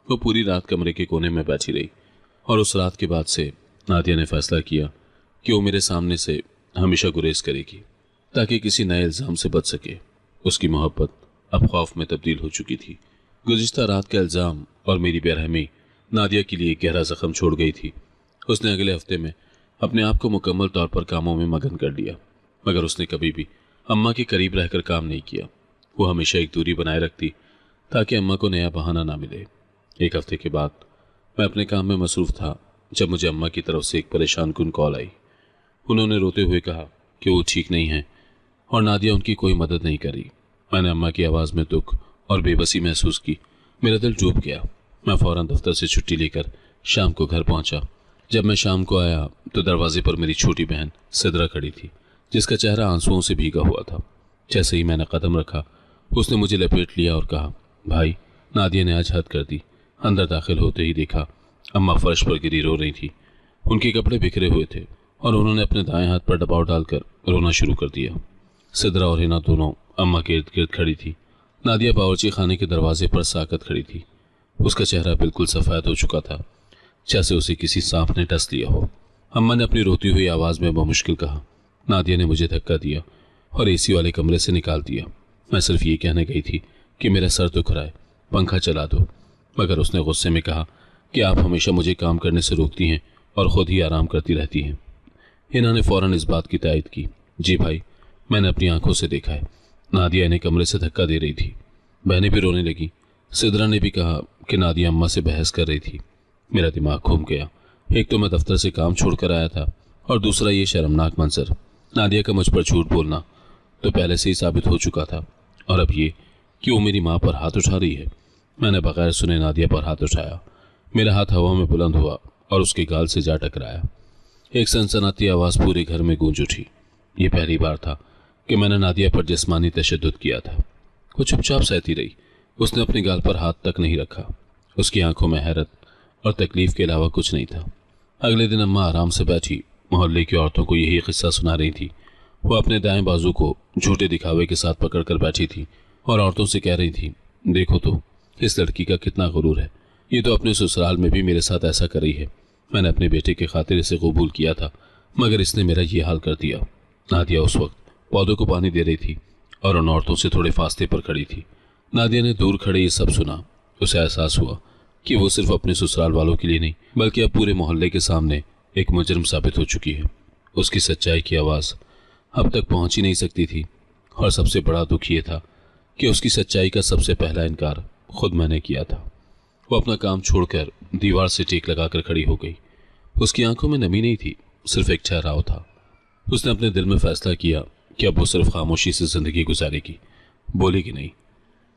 वो पूरी रात कमरे के कोने में बैठी रही और उस रात के बाद से नादिया ने फैसला किया कि वो मेरे सामने से हमेशा गुरेज करेगी। ताकि किसी नए इल्ज़ाम से बच सके। उसकी मोहब्बत अब खौफ में तब्दील हो चुकी थी। गुज़िश्ता रात का इल्ज़ाम और मेरी बेरहमी नादिया के लिए गहरा ज़ख्म छोड़ गई थी। उसने अगले हफ्ते में अपने आप को मुकम्मल तौर पर कामों में मगन कर लिया, मगर उसने कभी भी अम्मा के करीब रहकर काम नहीं किया। वो हमेशा एक दूरी बनाए रखती ताकि अम्मा को नया बहाना ना मिले। एक हफ्ते के बाद मैं अपने काम में मसरूफ़ था जब मुझे अम्मा की तरफ से एक परेशान कुन कॉल आई। उन्होंने रोते हुए कहा कि वो ठीक नहीं है और नादिया उनकी कोई मदद नहीं करी। मैंने अम्मा की आवाज़ में दुख और बेबसी महसूस की। मेरा दिल डूब गया। मैं फ़ौरन दफ्तर से छुट्टी लेकर शाम को घर पहुंचा। जब मैं शाम को आया तो दरवाजे पर मेरी छोटी बहन सिद्रा खड़ी थी, जिसका चेहरा आंसुओं से भीगा हुआ था। जैसे ही मैंने कदम रखा, उसने मुझे लपेट लिया और कहा, भाई, नादिया ने आज हद कर दी। अंदर दाखिल होते ही देखा अम्मा फर्श पर गिरी रो रही थी। उनके कपड़े बिखरे हुए थे और उन्होंने अपने दाएं हाथ पर दबाव डालकर रोना शुरू कर दिया। सिद्रा और हिना दोनों अम्मा के इर्द गिर्द खड़ी थी। नादिया बावर्ची खाने के दरवाजे पर साकत खड़ी थी। उसका चेहरा बिल्कुल सफ़ेद हो चुका था, जैसे उसे किसी सांप ने डस लिया हो। अम्मा ने अपनी रोती हुई आवाज़ में बमुश्किल कहा, नादिया ने मुझे धक्का दिया और एसी वाले कमरे से निकाल दिया। मैं सिर्फ ये कहने गई थी कि मेरा सर दुख रहा है, पंखा चला दो। मगर उसने गुस्से में कहा कि आप हमेशा मुझे काम करने से रोकती हैं और ख़ुद ही आराम करती रहती हैं। हिना ने फ़ौरन इस बात की तायद की। जी भाई, मैंने अपनी आंखों से देखा है। नादिया इन्हें कमरे से धक्का दे रही थी। बहनें भी रोने लगी। सिद्रा ने भी कहा कि नादिया अम्मा से बहस कर रही थी। मेरा दिमाग घूम गया। एक तो मैं दफ्तर से काम छोड़कर आया था और दूसरा ये शर्मनाक मंजर। नादिया का मुझ पर झूठ बोलना तो पहले से ही साबित हो चुका था, और अब ये कि वो मेरी माँ पर हाथ उठा रही है। मैंने बगैर सुने नादिया पर हाथ उठाया। मेरा हाथ हवा में बुलंद हुआ और उसके गाल से जा टकराया। एक सनसनाती आवाज़ पूरे घर में गूंज उठी। ये पहली बार था कि मैंने नादिया पर जिस्मानी तशद्दुद किया था। वो चुपचाप सहती रही। उसने अपने गाल पर हाथ तक नहीं रखा। उसकी आंखों में हैरत और तकलीफ के अलावा कुछ नहीं था। अगले दिन अम्मा आराम से बैठी मोहल्ले की औरतों को यही किस्सा सुना रही थी। वो अपने दाएं बाजू को झूठे दिखावे के साथ पकड़कर बैठी थी और औरतों से कह रही थी, देखो तो इस लड़की का कितना गुरूर है। ये तो अपने ससुराल में भी मेरे साथ ऐसा कर रही है। मैंने अपने बेटे की खातिर इसे कबूल किया था, मगर इसने मेरा ये हाल कर दिया। नादिया उस वक्त पौधों को पानी दे रही थी और उन औरतों से थोड़े फासले पर खड़ी थी। नादिया ने दूर खड़े ये सब सुना। उसे एहसास हुआ कि वो सिर्फ अपने ससुराल वालों के लिए नहीं, बल्कि अब पूरे मोहल्ले के सामने एक मुजरिम साबित हो चुकी है। उसकी सच्चाई की आवाज़ अब तक पहुंच ही नहीं सकती थी, और सबसे बड़ा दुख ये था कि उसकी सच्चाई का सबसे पहला इनकार खुद मैंने किया था। वो अपना काम छोड़कर दीवार से टेक लगाकर खड़ी हो गई। उसकी आंखों में नमी नहीं थी, सिर्फ एक ठहराव था। उसने अपने दिल में फैसला किया कि अब वो सिर्फ खामोशी से जिंदगी गुजारेगी, बोलेगी नहीं।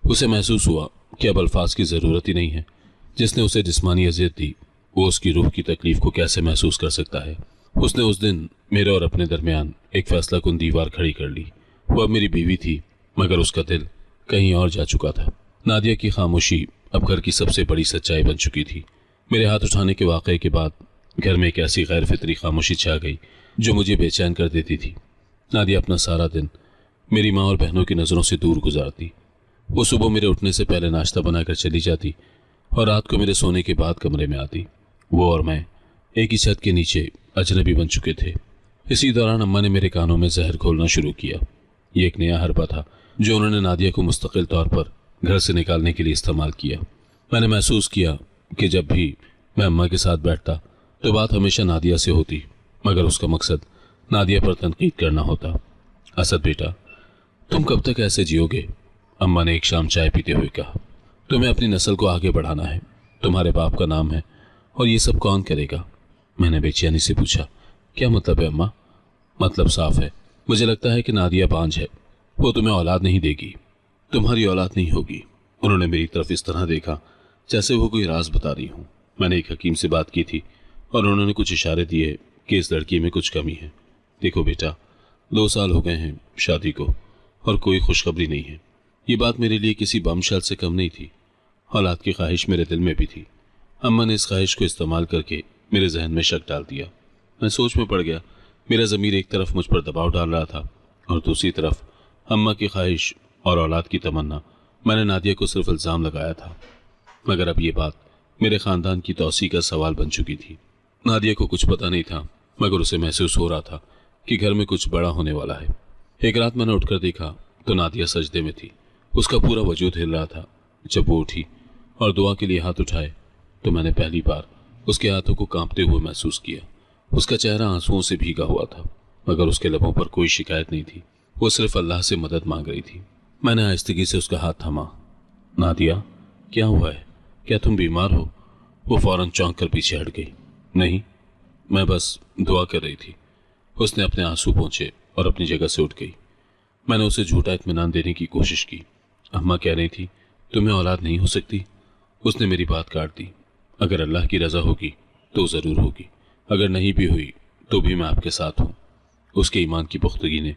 उसे महसूस हुआ कि अब अल्फाज की ज़रूरत ही नहीं है। जिसने उसे जिस्मानी अज़ियत दी, वो उसकी रूह की तकलीफ को कैसे महसूस कर सकता है। उसने उस दिन मेरे और अपने दरमियान एक फैसला कुन दीवार खड़ी कर ली। वो अब मेरी बीवी थी, मगर उसका दिल कहीं और जा चुका था। नादिया की खामोशी अब घर की सबसे बड़ी सच्चाई बन चुकी थी। मेरे हाथ उठाने के वाक़े के बाद घर में एक ऐसी गैर फितरी खामोशी छा गई जो मुझे बेचैन कर देती थी। नादिया अपना सारा दिन मेरी माँ और बहनों की नज़रों से दूर गुजारती। वो सुबह मेरे उठने से पहले नाश्ता बनाकर चली जाती और रात को मेरे सोने के बाद कमरे में आती। वो और मैं एक ही छत के नीचे अजनबी बन चुके थे। इसी दौरान अम्मा ने मेरे कानों में जहर घोलना शुरू किया। ये एक नया हरबा था जो उन्होंने नादिया को मुस्तकिल तौर पर घर से निकालने के लिए इस्तेमाल किया। मैंने महसूस किया कि जब भी मैं अम्मा के साथ बैठता तो बात हमेशा नादिया से होती, मगर उसका मकसद नादिया पर तनकीद करना होता। असद बेटा, तुम कब तक ऐसे जियोगे? अम्मा ने एक शाम चाय पीते हुए कहा। तुम्हें अपनी नस्ल को आगे बढ़ाना है, तुम्हारे बाप का नाम है, और ये सब कौन करेगा? मैंने बेचैनी से पूछा। क्या मतलब है अम्मा? मतलब साफ है, मुझे लगता है कि नादिया बांझ है, वो तुम्हें औलाद नहीं देगी। तुम्हारी औलाद नहीं होगी। उन्होंने मेरी तरफ इस तरह देखा जैसे वो कोई राज बता रही हूँ। मैंने एक हकीम से बात की थी और उन्होंने कुछ इशारे दिए कि इस लड़की में कुछ कमी है। देखो बेटा, 2 साल हो गए हैं शादी को और कोई खुशखबरी नहीं है। ये बात मेरे लिए किसी बमशल से कम नहीं थी। औलाद की ख्वाहिश मेरे दिल में भी थी। अम्मा ने इस ख्वाहिश को इस्तेमाल करके मेरे जहन में शक डाल दिया। मैं सोच में पड़ गया। मेरा ज़मीर एक तरफ मुझ पर दबाव डाल रहा था और दूसरी तरफ अम्मा की ख्वाहिश और औलाद की तमन्ना। मैंने नादिया को सिर्फ इल्ज़ाम लगाया था, मगर अब ये बात मेरे ख़ानदान की तौसी का सवाल बन चुकी थी। नादिया को कुछ पता नहीं था, मगर उसे महसूस हो रहा था कि घर में कुछ बड़ा होने वाला है। एक रात मैंने उठकर देखा तो नादिया सजदे में थी। उसका पूरा वजूद हिल रहा था। जब वो उठी और दुआ के लिए हाथ उठाए तो मैंने पहली बार उसके हाथों को कांपते हुए महसूस किया। उसका चेहरा आंसुओं से भीगा हुआ था, मगर उसके लबों पर कोई शिकायत नहीं थी। वो सिर्फ अल्लाह से मदद मांग रही थी। मैंने आहिस्तगी से उसका हाथ थामा। नादिया, क्या हुआ है? क्या तुम बीमार हो? वो फौरन चौंक कर पीछे हट गई। नहीं, मैं बस दुआ कर रही थी। उसने अपने आंसू पोंछे और अपनी जगह से उठ गई। मैंने उसे झूठा इत्मीनान देने की कोशिश की। अम्मा कह रही थी तुम्हें औलाद नहीं हो सकती। उसने मेरी बात काट दी। अगर अल्लाह की रजा होगी तो ज़रूर होगी, अगर नहीं भी हुई तो भी मैं आपके साथ हूँ। उसके ईमान की पुख्तगी ने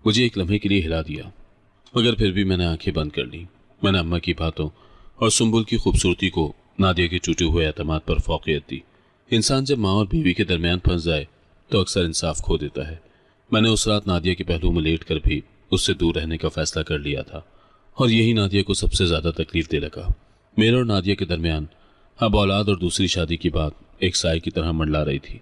मुझे एक लम्हे के लिए हिला दिया, मगर फिर भी मैंने आंखें बंद कर ली। मैंने अम्मा की बातों और सुंबुल की खूबसूरती को नादिया के टूटे हुए एतमाद पर फौकियत दी। इंसान जब माँ और बीवी के दरमियान फंस जाए तो अक्सर इंसाफ खो देता है। मैंने उस रात नादिया के पहलू में लेट कर भी उससे दूर रहने का फैसला कर लिया था, और यही नादिया को सबसे ज़्यादा तकलीफ दे लगा। मेरे और नादिया के दरमियान अब औलाद और दूसरी शादी की बात एक साए की तरह मंडला रही थी।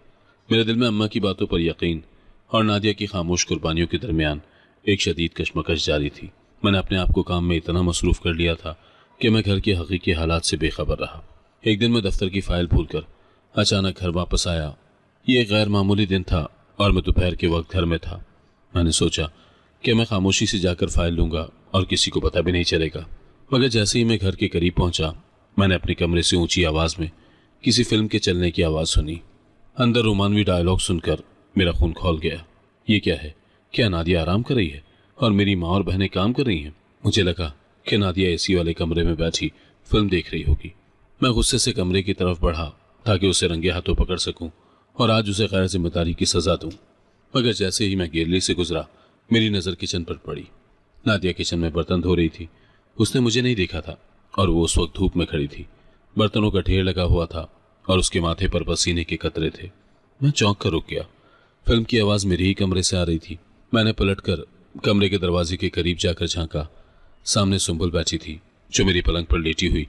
मेरे दिल में अम्मा की बातों पर यकीन और नादिया की खामोश कुर्बानियों के दरमियान एक शदीद कशमकश जारी थी। मैंने अपने आप को काम में इतना मसरूफ़ कर लिया था कि मैं घर के हकीकी हालात से बेखबर रहा। एक दिन मैं दफ्तर की फ़ाइल भूलकर अचानक घर वापस आया। ये एक गैर मामूली दिन था और मैं दोपहर के वक्त घर में था। मैंने सोचा कि मैं खामोशी से जाकर फ़ाइल लूँगा और किसी को पता भी नहीं चलेगा, मगर जैसे ही मैं घर के करीब पहुँचा मैंने अपने कमरे से ऊंची आवाज़ में किसी फिल्म के चलने की आवाज़ सुनी। अंदर रोमानवी डायलॉग सुनकर मेरा खून खौल गया। ये क्या है? क्या नादिया आराम कर रही है और मेरी माँ और बहनें काम कर रही हैं? मुझे लगा कि नादिया एसी वाले कमरे में बैठी फिल्म देख रही होगी। मैं गुस्से से कमरे की तरफ बढ़ा ताकि उसे रंगे हाथों पकड़ सकूं और आज उसे गैर जिम्मेदारी की सजा दूं, मगर जैसे ही मैं गैलरी से गुजरा मेरी नज़र किचन पर पड़ी। नादिया किचन में बर्तन धो रही थी। उसने मुझे नहीं देखा था और वो उस वक्त धूप में खड़ी थी। बर्तनों का ढेर लगा हुआ था और उसके माथे पर पसीने के कतरे थे। मैं चौंक कर रुक गया। फिल्म की आवाज़ मेरे ही कमरे से आ रही थी। मैंने पलटकर कमरे के दरवाजे के करीब जाकर झांका। सामने सुंबुल बैठी थी, जो मेरी पलंग पर लेटी हुई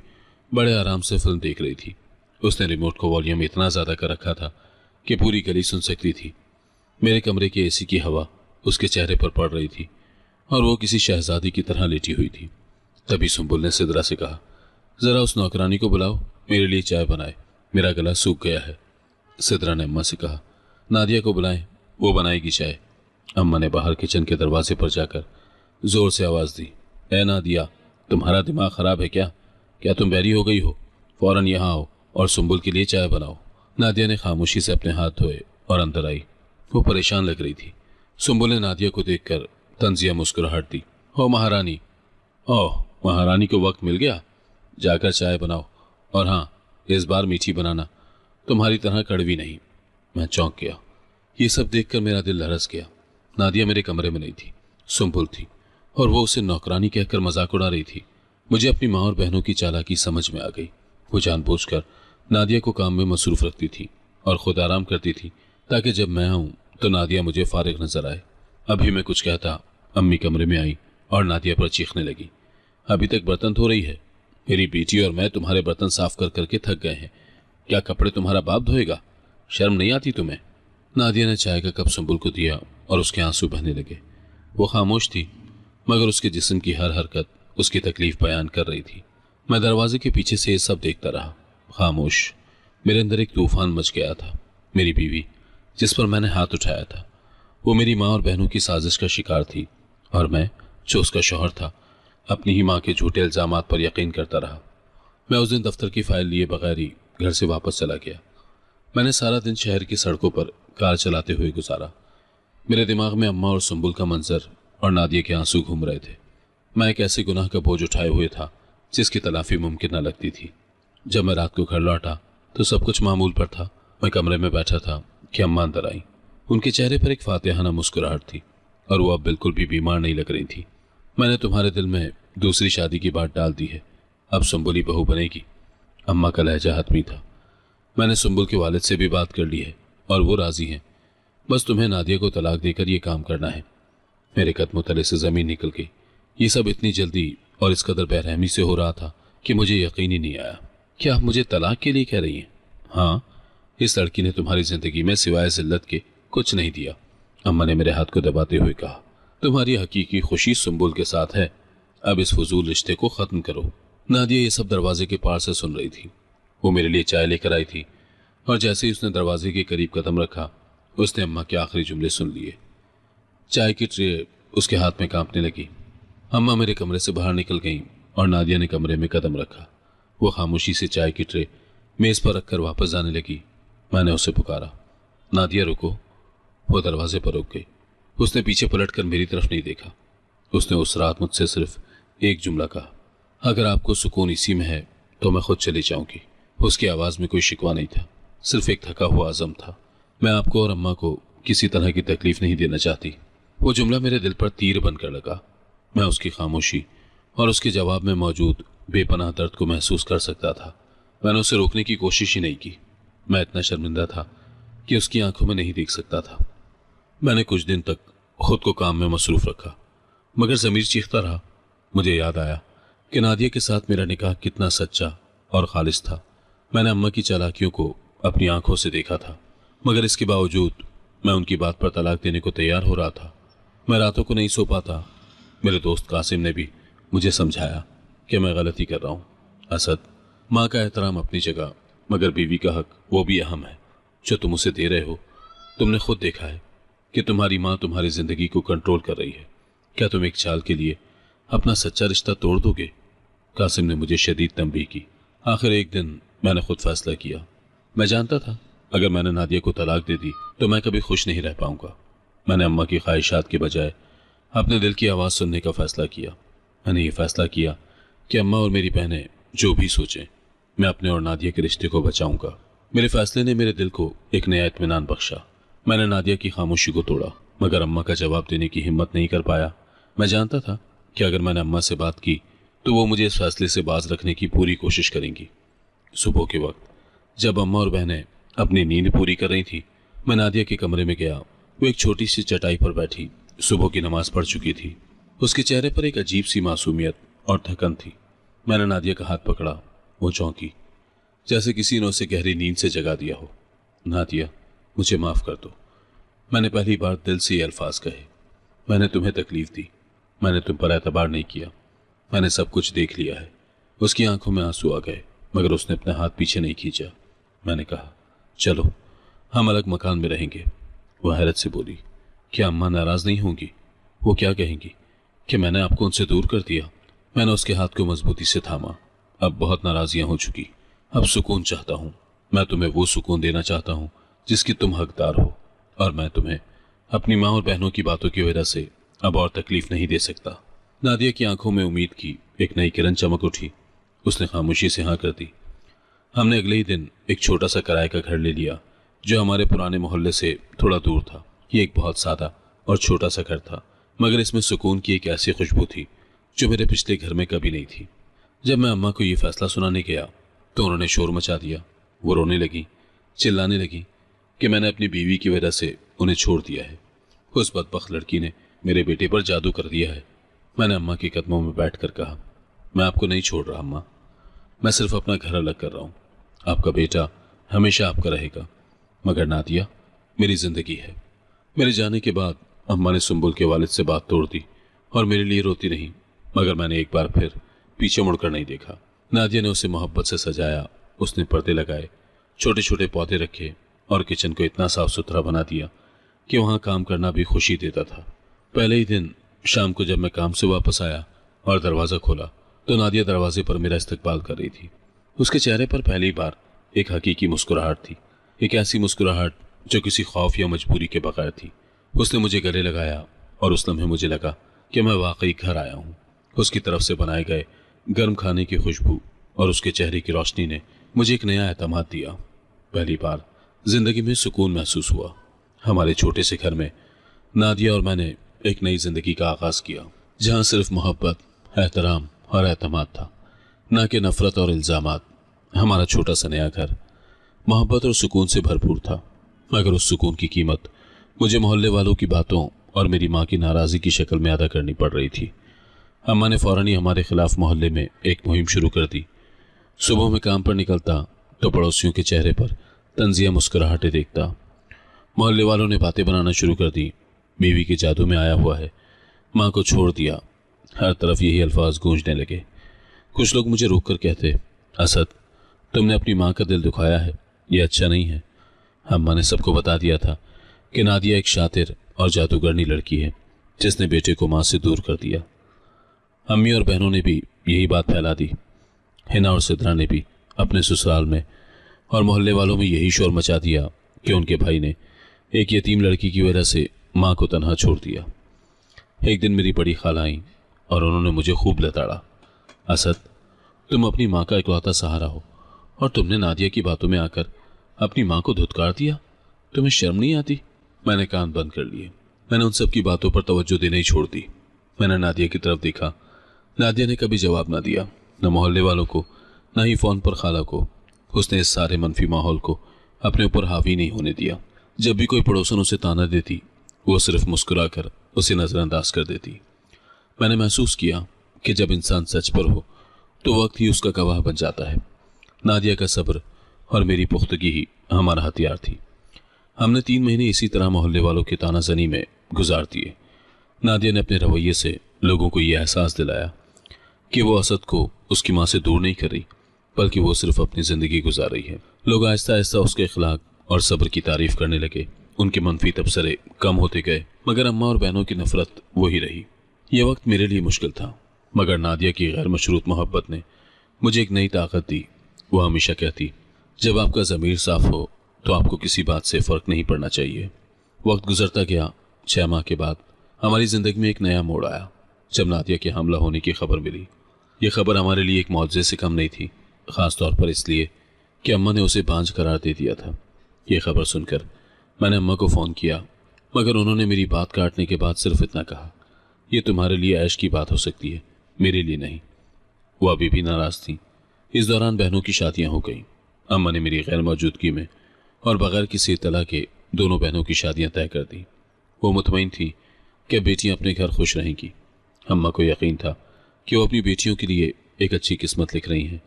बड़े आराम से फिल्म देख रही थी। उसने रिमोट को वॉल्यूम इतना ज़्यादा कर रखा था कि पूरी गली सुन सकती थी। मेरे कमरे के एसी की हवा उसके चेहरे पर पड़ रही थी और वो किसी शहजादी की तरह लेटी हुई थी। तभी सुंबुल ने सिदरा से कहा, ज़रा उस नौकरानी को बुलाओ, मेरे लिए चाय बनाए, मेरा गला सूख गया है। सिदरा ने अम्मा से कहा, नादिया को बुलाएं, वो बनाएगी चाय। अम्मा ने बाहर किचन के दरवाजे पर जाकर जोर से आवाज़ दी, ए नादिया, तुम्हारा दिमाग ख़राब है क्या? क्या तुम बैरी हो गई हो? फ़ौरन यहाँ आओ और सुंबुल के लिए चाय बनाओ। नादिया ने खामोशी से अपने हाथ धोए और अंदर आई। वो परेशान लग रही थी। सुंबुल ने नादिया को देखकर तंजिया मुस्कुराहट दी। ओ महारानी, ओह महारानी को वक्त मिल गया, जाकर चाय बनाओ, और हाँ, इस बार मीठी बनाना, तुम्हारी तरह कड़वी नहीं। मैं चौंक गया। ये सब देखकर मेरा दिल लरस गया। नादिया मेरे कमरे में नहीं थी, सुंबुल थी, और वो उसे नौकरानी कहकर मजाक उड़ा रही थी। मुझे अपनी माँ और बहनों की चालाकी समझ में आ गई। वो जानबूझकर नादिया को काम में मसरूफ रखती थी और खुद आराम करती थी ताकि जब मैं आऊँ तो नादिया मुझे फारिग नजर आए। अभी मैं कुछ कहता, अम्मी कमरे में आई और नादिया पर चीखने लगी, अभी तक बर्तन धो रही है? मेरी बेटी और मैं तुम्हारे बर्तन साफ कर करके थक गए हैं। क्या कपड़े तुम्हारा बाप धोएगा? शर्म नहीं आती तुम्हें? नादिया ने चाय का कप सुंबुल को दिया और उसके आंसू बहने लगे। वो खामोश थी, मगर उसके जिस्म की हर हरकत उसकी तकलीफ बयान कर रही थी। मैं दरवाजे के पीछे से ये सब देखता रहा, खामोश। मेरे अंदर एक तूफान मच गया था। मेरी बीवी, जिस पर मैंने हाथ उठाया था, वो मेरी माँ और बहनों की साजिश का शिकार थी, और मैं, जो उसका शौहर था, अपनी ही माँ के झूठे इल्जामात पर यकीन करता रहा। मैं उस दिन दफ्तर की फाइल लिए बगैर ही घर से वापस चला गया। मैंने सारा दिन शहर की सड़कों पर कार चलाते हुए गुजारा। मेरे दिमाग में अम्मा और सुंबुल का मंजर और नादिया के आंसू घूम रहे थे। मैं एक ऐसे गुनाह का बोझ उठाए हुए था जिसकी तलाफी मुमकिन न लगती थी। जब मैं रात को घर लौटा तो सब कुछ मामूल पर था। मैं कमरे में बैठा था कि अम्मा अंदर आई। उनके चेहरे पर एक फातिहाना मुस्कुराहट थी और वो अब बिल्कुल भी बीमार नहीं लग रही थी। मैंने तुम्हारे दिल में दूसरी शादी की बात डाल दी है, अब सुंबुल बहू बनेगी। अम्मा का लहजा हतमी था। मैंने सुंबुल के वालिद से भी बात कर ली है और वो राजी हैं। बस तुम्हें नादिया को तलाक देकर ये काम करना है। मेरे कदमों तले से ज़मीन निकल गई। ये सब इतनी जल्दी और इस कदर बेरहमी से हो रहा था कि मुझे यकीन ही नहीं आया। क्या आप मुझे तलाक के लिए कह रही हैं? हाँ, इस लड़की ने तुम्हारी ज़िंदगी में सिवाय जिल्लत के कुछ नहीं दिया। अम्मा ने मेरे हाथ को दबाते हुए कहा। तुम्हारी हकीकी खुशी सुंबुल के साथ है। अब इस फजूल रिश्ते को खत्म करो। नादिया ये सब दरवाजे के पार से सुन रही थी। वो मेरे लिए चाय लेकर आई थी और जैसे ही उसने दरवाजे के करीब कदम रखा उसने अम्मा के आखिरी जुमले सुन लिए। चाय की ट्रे उसके हाथ में कांपने लगी। अम्मा मेरे कमरे से बाहर निकल गईं और नादिया ने कमरे में कदम रखा। वो खामोशी से चाय की ट्रे मेज पर रखकर वापस जाने लगी। मैंने उसे पुकारा, नादिया रुको। वो दरवाजे पर रुक गई। उसने पीछे पलटकर मेरी तरफ नहीं देखा। उसने उस रात मुझसे सिर्फ एक जुमला कहा, अगर आपको सुकून इसी में है तो मैं खुद चली जाऊंगी। उसकी आवाज में कोई शिकवा नहीं था, सिर्फ एक थका हुआ अज़म था। मैं आपको और अम्मा को किसी तरह की तकलीफ नहीं देना चाहती। वो जुमला मेरे दिल पर तीर बनकर लगा। मैं उसकी खामोशी और उसके जवाब में मौजूद बेपनाह दर्द को महसूस कर सकता था। मैंने उसे रोकने की कोशिश ही नहीं की। मैं इतना शर्मिंदा था कि उसकी आंखों में नहीं देख सकता था। मैंने कुछ दिन तक खुद को काम में मसरूफ रखा, मगर ज़मीर चीखता रहा। मुझे याद आया कि नादिया के साथ मेरा निकाह कितना सच्चा और खालिस था। मैंने अम्मा की चालाकियों को अपनी आंखों से देखा था, मगर इसके बावजूद मैं उनकी बात पर तलाक देने को तैयार हो रहा था। मैं रातों को नहीं सो पाता। मेरे दोस्त कासिम ने भी मुझे समझाया कि मैं गलती कर रहा हूँ। असद, माँ का एहतराम अपनी जगह, मगर बीवी का हक वो भी अहम है जो तुम उसे दे रहे हो। तुमने खुद देखा है कि तुम्हारी माँ तुम्हारी जिंदगी को कंट्रोल कर रही है। क्या तुम एक चाल के लिए अपना सच्चा रिश्ता तोड़ दोगे? कासिम ने मुझे शदीद तंबीह की। आखिर एक दिन मैंने खुद फैसला किया। मैं जानता था अगर मैंने नादिया को तलाक दे दी तो मैं कभी खुश नहीं रह पाऊंगा। मैंने अम्मा की ख्वाहिशात के बजाय अपने दिल की आवाज़ सुनने का फैसला किया। मैंने ये फैसला किया कि अम्मा और मेरी बहनें जो भी सोचें, मैं अपने और नादिया के रिश्ते को बचाऊंगा। मेरे फैसले ने मेरे दिल को एक नया इत्मीनान बख्शा। मैंने नादिया की खामोशी को तोड़ा, मगर अम्मा का जवाब देने की हिम्मत नहीं कर पाया। मैं जानता था कि अगर मैंने अम्मा से बात की तो वो मुझे इस फैसले से बाज रखने की पूरी कोशिश करेंगी। सुबह के वक्त जब अम्मा और बहनें अपनी नींद पूरी कर रही थी, मैं नादिया के कमरे में गया। वो एक छोटी सी चटाई पर बैठी सुबह की नमाज पढ़ चुकी थी। उसके चेहरे पर एक अजीब सी मासूमियत और थकन थी। मैंने नादिया का हाथ पकड़ा। वो चौंकी, जैसे किसी ने उसे गहरी नींद से जगा दिया हो। नादिया, मुझे माफ़ कर दो। मैंने पहली बार दिल से ये अल्फाज कहे। मैंने तुम्हें तकलीफ दी, मैंने तुम पर एतबार नहीं किया। मैंने सब कुछ देख लिया है। उसकी आंखों में आंसू आ गए, मगर उसने अपना हाथ पीछे नहीं खींचा। मैंने कहा, चलो हम अलग मकान में रहेंगे। वह हैरत से बोली, क्या अम्मा नाराज़ नहीं होंगी? वो क्या कहेंगी कि मैंने आपको उनसे दूर कर दिया? मैंने उसके हाथ को मजबूती से थामा। अब बहुत नाराज़ियाँ हो चुकी, अब सुकून चाहता हूँ। मैं तुम्हें वो सुकून देना चाहता हूँ जिसकी तुम हकदार हो, और मैं तुम्हें अपनी माँ और बहनों की बातों की वजह से अब और तकलीफ नहीं दे सकता। नादिया की आंखों में उम्मीद की एक नई किरण चमक उठी। उसने खामोशी से हाँ कर दी। हमने अगले ही दिन एक छोटा सा किराए का घर ले लिया जो हमारे पुराने मोहल्ले से थोड़ा दूर था। ये एक बहुत सादा और छोटा सा घर था, मगर इसमें सुकून की एक ऐसी खुशबू थी जो मेरे पिछले घर में कभी नहीं थी। जब मैं अम्मा को ये फैसला सुनाने गया तो उन्होंने शोर मचा दिया। वो रोने लगी, चिल्लाने लगी कि मैंने अपनी बीवी की वजह से उन्हें छोड़ दिया है। उस बदबख्त लड़की ने मेरे बेटे पर जादू कर दिया है। मैंने अम्मा के कदमों में बैठकर कहा, मैं आपको नहीं छोड़ रहा अम्मा, मैं सिर्फ अपना घर अलग कर रहा हूँ। आपका बेटा हमेशा आपका रहेगा, मगर नादिया मेरी जिंदगी है। मेरे जाने के बाद अम्मा ने सुंबुल के वालिद से बात तोड़ दी और मेरे लिए रोती रही, मगर मैंने एक बार फिर पीछे मुड़कर नहीं देखा। नादिया ने उसे मोहब्बत से सजाया। उसने पर्दे लगाए, छोटे छोटे पौधे रखे और किचन को इतना साफ सुथरा बना दिया कि वहाँ काम करना भी खुशी देता था। पहले ही दिन शाम को जब मैं काम से वापस आया और दरवाज़ा खोला तो नादिया दरवाजे पर मेरा इस्तकबाल कर रही थी। उसके चेहरे पर पहली बार एक हकीकी मुस्कुराहट थी, एक ऐसी मुस्कुराहट जो किसी खौफ या मजबूरी के बगैर थी। उसने मुझे गले लगाया और उस लम्हे मुझे लगा कि मैं वाकई घर आया हूँ। उसकी तरफ से बनाए गए गर्म खाने की खुशबू और उसके चेहरे की रोशनी ने मुझे एक नया एतमाद दिया। पहली बार जिंदगी में सुकून महसूस हुआ। हमारे छोटे से घर में नादिया और मैंने एक नई जिंदगी का आगाज किया, जहाँ सिर्फ मोहब्बत, एहतराम और एतमाद था, न कि नफरत और इल्जामात। हमारा छोटा सा नया घर मोहब्बत और सुकून से भरपूर था, मगर उस सुकून की कीमत मुझे मोहल्ले वालों की बातों और मेरी माँ की नाराज़गी की शक्ल में अदा करनी पड़ रही थी। अम्मा ने फ़ौरन ही हमारे खिलाफ मोहल्ले में एक मुहिम शुरू कर दी। सुबह में काम पर निकलता तो पड़ोसियों के चेहरे पर तंजिया मुस्कुराहटें देखता। मोहल्ले वालों ने बातें बनाना शुरू कर दी। बीवी के जादू में आया हुआ है, माँ को छोड़ दिया, हर तरफ यही अल्फाज गूंजने लगे। कुछ लोग मुझे रोक कर कहते, असद, तुमने अपनी माँ का दिल दुखाया है, ये अच्छा नहीं है। अम्मा ने सबको बता दिया था कि नादिया एक शातिर और जादूगरनी लड़की है जिसने बेटे को माँ से दूर कर दिया। अम्मी और बहनों ने भी यही बात फैला दी। हिना और सिद्रा ने भी अपने ससुराल में और मोहल्ले वालों में यही शोर मचा दिया कि उनके भाई ने एक यतीम लड़की की वजह से माँ को तन्हा छोड़ दिया। एक दिन मेरी बड़ी खाला आई और उन्होंने मुझे खूब लताड़ा। असद, तुम अपनी माँ का इकलौता सहारा हो और तुमने नादिया की बातों में आकर अपनी माँ को धुतकार दिया, तुम्हें शर्म नहीं आती? मैंने कान बंद कर लिए। मैंने उन सब की बातों पर तवज्जो देना ही छोड़ दी। मैंने नादिया की तरफ देखा। नादिया ने कभी जवाब ना दिया, न मोहल्ले वालों को, न ही फ़ोन पर खाला को। उसने इस सारे मनफी माहौल को अपने ऊपर हावी नहीं होने दिया। जब भी कोई पड़ोसन उसे ताना देती, वो सिर्फ मुस्कुराकर उसे नज़रअंदाज कर देती। मैंने महसूस किया कि जब इंसान सच पर हो तो वक्त ही उसका गवाह बन जाता है। नादिया का सब्र और मेरी पुख्तगी ही हमारा हथियार थी। हमने 3 महीने इसी तरह मोहल्ले वालों की तानाजनी में गुजार दिए। नादिया ने अपने रवैये से लोगों को यह एहसास दिलाया कि वो असद को उसकी माँ से दूर नहीं कर रही, बल्कि वो सिर्फ अपनी ज़िंदगी गुजार रही है। लोग आहिस्ता आहिस्ता उसके अखलाक और सब्र की तारीफ करने लगे। उनके मनफी तबसरे कम होते गए, मगर अम्मा और बहनों की नफरत वही रही। यह वक्त मेरे लिए मुश्किल था, मगर नादिया की गैर मशरूत मोहब्बत ने मुझे एक नई ताकत दी। वो हमेशा कहती, जब आपका ज़मीर साफ हो तो आपको किसी बात से फ़र्क नहीं पड़ना चाहिए। वक्त गुजरता गया। 6 माह के बाद हमारी ज़िंदगी में एक नया मोड़ आया जब नादिया के हमला होने की खबर मिली। ये खबर हमारे लिए एक मौजज़े से कम नहीं थी, ख़ास तौर पर इसलिए कि अम्मा ने उसे बांझ करार दे दिया था। ये खबर सुनकर मैंने अम्मा को फ़ोन किया, मगर उन्होंने मेरी बात काटने के बाद सिर्फ इतना कहा, ये तुम्हारे लिए ऐश की बात हो सकती है, मेरे लिए नहीं। वो अभी भी नाराज़ थी। इस दौरान बहनों की शादियां हो गईं। अम्मा ने मेरी गैर मौजूदगी में और बगैर किसी इत्तला के दोनों बहनों की शादियां तय कर दी। वो मुतमईन थी कि बेटियां अपने घर खुश रहेंगी। अम्मा को यकीन था कि वो अपनी बेटियों के लिए एक अच्छी किस्मत लिख रही हैं।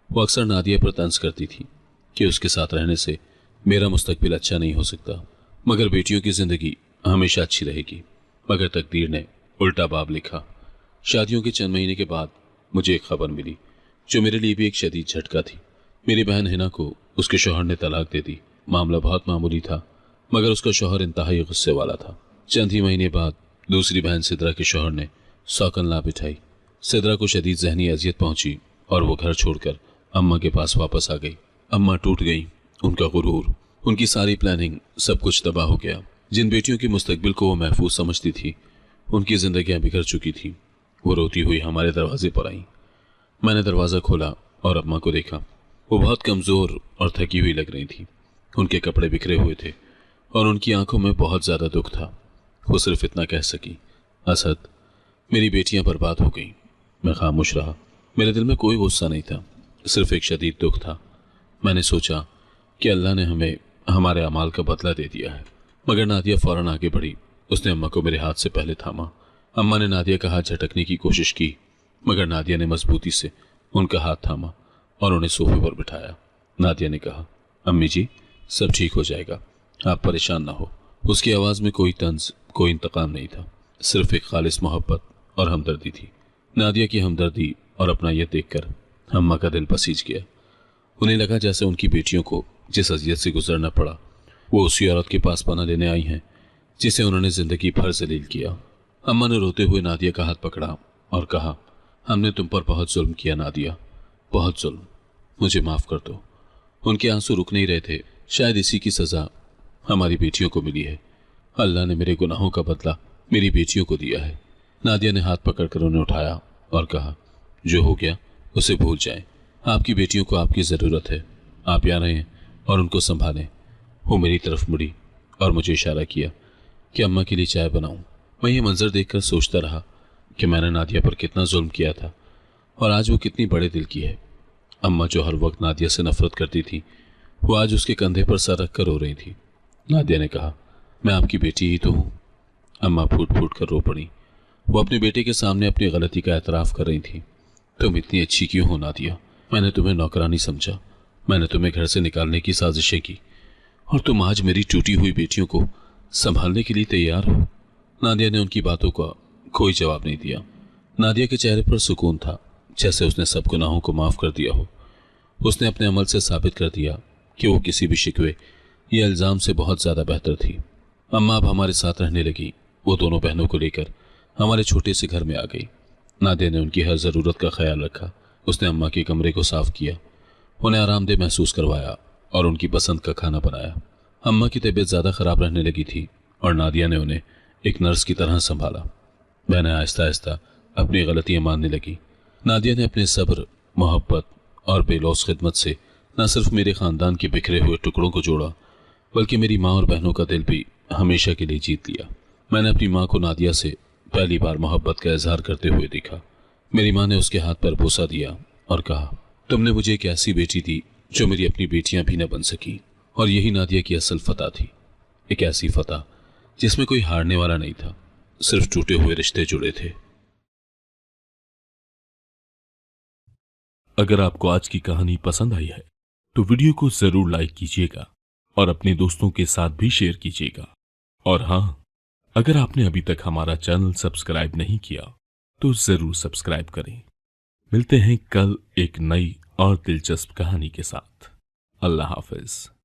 वो अक्सर नादिया पर तंज करती थी कि उसके साथ रहने से मेरा मुस्तकबिल अच्छा नहीं हो सकता, मगर बेटियों की ज़िंदगी हमेशा अच्छी रहेगी। मगर तकदीर ने उल्टा बाब लिखा। शादियों के चंद महीने के बाद मुझे एक खबर मिली जो मेरे लिए भी एक शदीद झटका थी। मेरी बहन हिना को उसके शौहर ने तलाक दे दी। मामला बहुत मामूली था, मगर उसका शौहर इंतहाई गुस्से वाला था। चंद ही महीने बाद दूसरी बहन सिद्रा के शौहर ने सौकन ला बिठाई। सिद्रा को शदीद जहनी अजियत पहुंची और वो घर छोड़कर अम्मा के पास वापस आ गई। अम्मा टूट गई। उनका गुरूर, उनकी सारी प्लानिंग, सब कुछ तबाह हो गया। जिन बेटियों के मुस्तकबिल को वो महफूज समझती थी, उनकी जिंदगियां बिखर चुकी थी। वो रोती हुई हमारे दरवाजे पर आई। मैंने दरवाज़ा खोला और अम्मा को देखा। वो बहुत कमज़ोर और थकी हुई लग रही थी। उनके कपड़े बिखरे हुए थे और उनकी आंखों में बहुत ज़्यादा दुख था। वो सिर्फ इतना कह सकी, असद, मेरी बेटियां बर्बाद हो गईं। मैं खामोश रहा। मेरे दिल में कोई गुस्सा नहीं था, सिर्फ एक शदीद दुख था। मैंने सोचा कि अल्लाह ने हमें हमारे अमाल का बदला दे दिया है। मगर नादिया फ़ौरन आगे बढ़ी। उसने अम्मा को मेरे हाथ से पहले थामा। अम्मा ने नादिया का हाथ झटकने की कोशिश की, मगर नादिया ने मजबूती से उनका हाथ थामा और उन्हें सोफे पर बिठाया। नादिया ने कहा, अम्मी जी, सब ठीक हो जाएगा, आप परेशान ना हो। उसकी आवाज़ में कोई तंज, कोई इंतकाम नहीं था, सिर्फ एक खालिस मोहब्बत और हमदर्दी थी। नादिया की हमदर्दी और अपनायत देखकर अम्मा का दिल पसीज गया। उन्हें लगा जैसे उनकी बेटियों को जिस अजियत से गुजरना पड़ा, वो उसी औरत के पास पनाह लेने आई हैं जिसे उन्होंने ज़िंदगी भर जलील किया। अम्मा ने रोते हुए नादिया का हाथ पकड़ा और कहा, हमने तुम पर बहुत जुल्म किया नादिया, बहुत जुल्म, मुझे माफ़ कर दो। उनके आंसू रुक नहीं रहे थे। शायद इसी की सज़ा हमारी बेटियों को मिली है। अल्लाह ने मेरे गुनाहों का बदला मेरी बेटियों को दिया है। नादिया ने हाथ पकड़कर उन्हें उठाया और कहा, जो हो गया उसे भूल जाएं। आपकी बेटियों को आपकी ज़रूरत है, आप यहाँ रहें और उनको संभालें। वो मेरी तरफ मुड़ी और मुझे इशारा किया कि अम्मा के लिए चाय बनाऊं। मैं ये मंजर देखकर सोचता रहा कि मैंने नादिया पर कितना जुल्म किया था और आज वो कितनी बड़े दिल की है। अम्मा जो हर वक्त नादिया से नफरत करती थी, वो आज उसके कंधे पर सर रख कर रो रही थी। नादिया ने कहा, मैं आपकी बेटी ही तो हूँ। अम्मा फूट फूट कर रो पड़ी। वो अपने बेटे के सामने अपनी गलती का एतराफ़ कर रही थी। तुम इतनी अच्छी क्यों हो नादिया? मैंने तुम्हें नौकरानी समझा, मैंने तुम्हें घर से निकालने की साजिशें की और तुम आज मेरी टूटी हुई बेटियों को संभालने के लिए तैयार हो। नादिया ने उनकी बातों का कोई जवाब नहीं दिया। नादिया के चेहरे पर सुकून था, जैसे उसने सब गुनाहों को माफ कर दिया हो। उसने अपने अमल से साबित कर दिया कि वो किसी भी शिकवे या इल्जाम से बहुत ज्यादा बेहतर थी। अम्मा अब हमारे साथ रहने लगी। वो दोनों बहनों को लेकर हमारे छोटे से घर में आ गई। नादिया ने उनकी हर जरूरत का ख्याल रखा। उसने अम्मा के कमरे को साफ किया, उन्हें आरामदेह महसूस करवाया और उनकी पसंद का खाना बनाया। अम्मा की तबीयत ज्यादा खराब रहने लगी थी और नादिया ने उन्हें एक नर्स की तरह संभाला। बहनें आहिस्ता आहिस्ता अपनी गलतियां मानने लगी। नादिया ने अपने सब्र, मोहब्बत और बेलौस खिदमत से न सिर्फ मेरे खानदान के बिखरे हुए टुकड़ों को जोड़ा, बल्कि मेरी माँ और बहनों का दिल भी हमेशा के लिए जीत लिया। मैंने अपनी माँ को नादिया से पहली बार मोहब्बत का इजहार करते हुए देखा। मेरी माँ ने उसके हाथ पर बोसा दिया और कहा, तुमने मुझे एक ऐसी बेटी दी जो मेरी अपनी बेटियां भी न बन सकी। और यही नादिया की असल फतह थी, एक ऐसी फतह जिसमें कोई हारने वाला नहीं था, सिर्फ टूटे हुए रिश्ते जुड़े थे। अगर आपको आज की कहानी पसंद आई है तो वीडियो को जरूर लाइक कीजिएगा और अपने दोस्तों के साथ भी शेयर कीजिएगा। और हां, अगर आपने अभी तक हमारा चैनल सब्सक्राइब नहीं किया तो जरूर सब्सक्राइब करें। मिलते हैं कल एक नई और दिलचस्प कहानी के साथ। अल्लाह हाफिज।